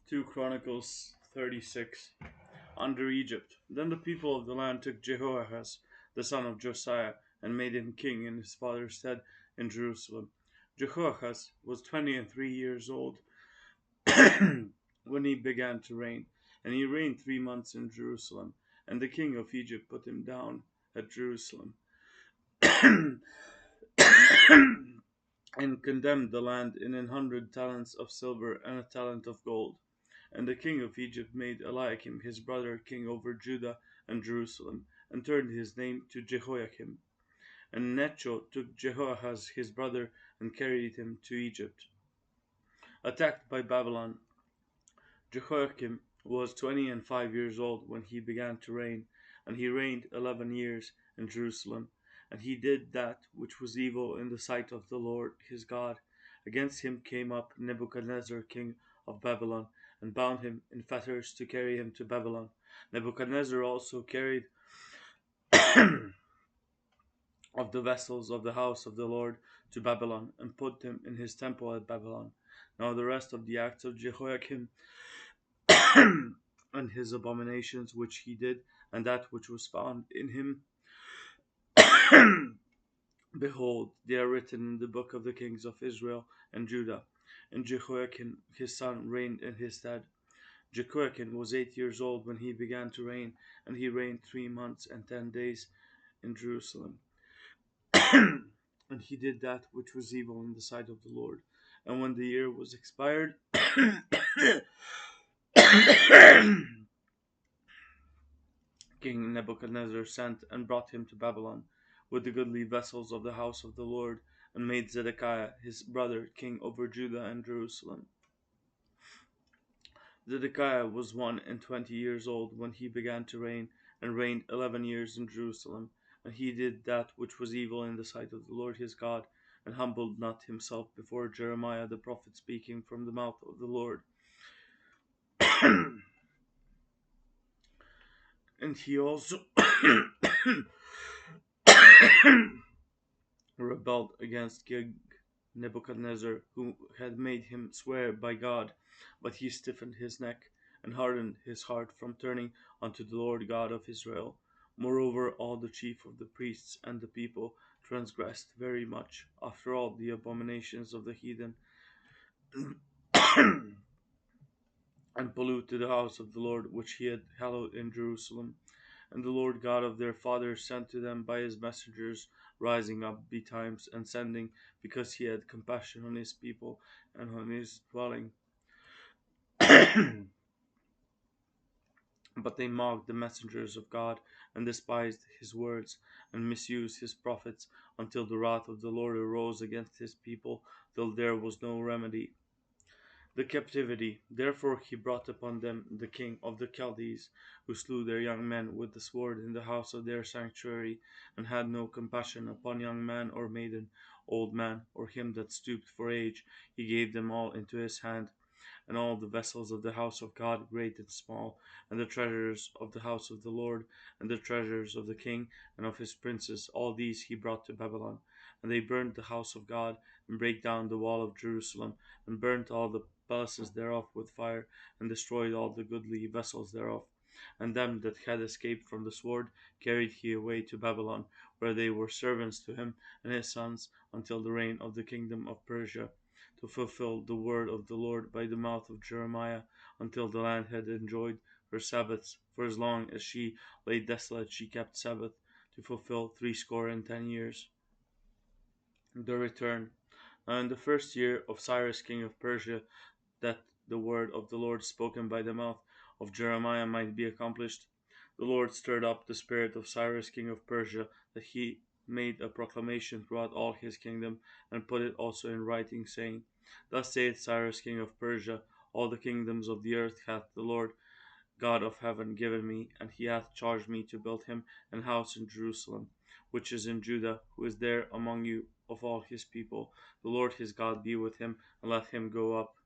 2 Chronicles 36. Under Egypt. Then the people of the land took Jehoahaz, the son of Josiah, and made him king in his father's stead in Jerusalem. Jehoahaz was 23 years old when he began to reign, and he reigned 3 months in Jerusalem. And the king of Egypt put him down at Jerusalem and condemned the land in 100 talents of silver and a talent of gold. And the king of Egypt made Eliakim his brother king over Judah and Jerusalem, and turned his name to Jehoiakim. And Necho took Jehoahaz his brother and carried him to Egypt. Attacked by Babylon, Jehoiakim was 25 years old when he began to reign, and he reigned 11 years in Jerusalem. And he did that which was evil in the sight of the Lord his God. Against him came up Nebuchadnezzar king of Babylon, and bound him in fetters to carry him to Babylon. Nebuchadnezzar also carried of the vessels of the house of the Lord to Babylon, and put them in his temple at Babylon. Now the rest of the acts of Jehoiakim and his abominations which he did, and that which was found in him, behold, they are written in the book of the kings of Israel and Judah. And Jehoiakim his son reigned in his stead. Jehoiakim was 8 years old when he began to reign, and he reigned 3 months and 10 days in Jerusalem. And he did that which was evil in the sight of the Lord. And when the year was expired, King Nebuchadnezzar sent and brought him to Babylon with the goodly vessels of the house of the Lord, and made Zedekiah his brother king over Judah and Jerusalem. Zedekiah was 21 years old when he began to reign, and reigned 11 years in Jerusalem. And he did that which was evil in the sight of the Lord his God, and humbled not himself before Jeremiah the prophet, speaking from the mouth of the Lord. And he also rebelled against King Nebuchadnezzar, who had made him swear by God, but he stiffened his neck, and hardened his heart from turning unto the Lord God of Israel. Moreover, all the chief of the priests and the people transgressed very much after all the abominations of the heathen, and polluted the house of the Lord which he had hallowed in Jerusalem. And the Lord God of their fathers sent to them by his messengers, rising up betimes and sending, because he had compassion on his people and on his dwelling. But they mocked the messengers of God, and despised his words, and misused his prophets, until the wrath of the Lord arose against his people, till there was no remedy. The captivity. Therefore he brought upon them the king of the Chaldees, who slew their young men with the sword in the house of their sanctuary, and had no compassion upon young man or maiden, old man, or him that stooped for age. He gave them all into his hand, and all the vessels of the house of God, great and small, and the treasures of the house of the Lord, and the treasures of the king and of his princes, all these he brought to Babylon. And they burned the house of God, and brake down the wall of Jerusalem, and burnt all the palaces thereof with fire, and destroyed all the goodly vessels thereof. And them that had escaped from the sword carried he away to Babylon, where they were servants to him and his sons, until the reign of the kingdom of Persia, to fulfill the word of the Lord by the mouth of Jeremiah, until the land had enjoyed her Sabbaths. For as long as she lay desolate, she kept Sabbath, to fulfill 60 years. The return. Now in the first year of Cyrus king of Persia, that the word of the Lord spoken by the mouth of Jeremiah might be accomplished, the Lord stirred up the spirit of Cyrus king of Persia, that he made a proclamation throughout all his kingdom, and put it also in writing, saying, Thus saith Cyrus king of Persia, all the kingdoms of the earth hath the Lord God of heaven given me, and he hath charged me to build him an house in Jerusalem, which is in Judah, who is there among you of all his people. The Lord his God be with him, and let him go up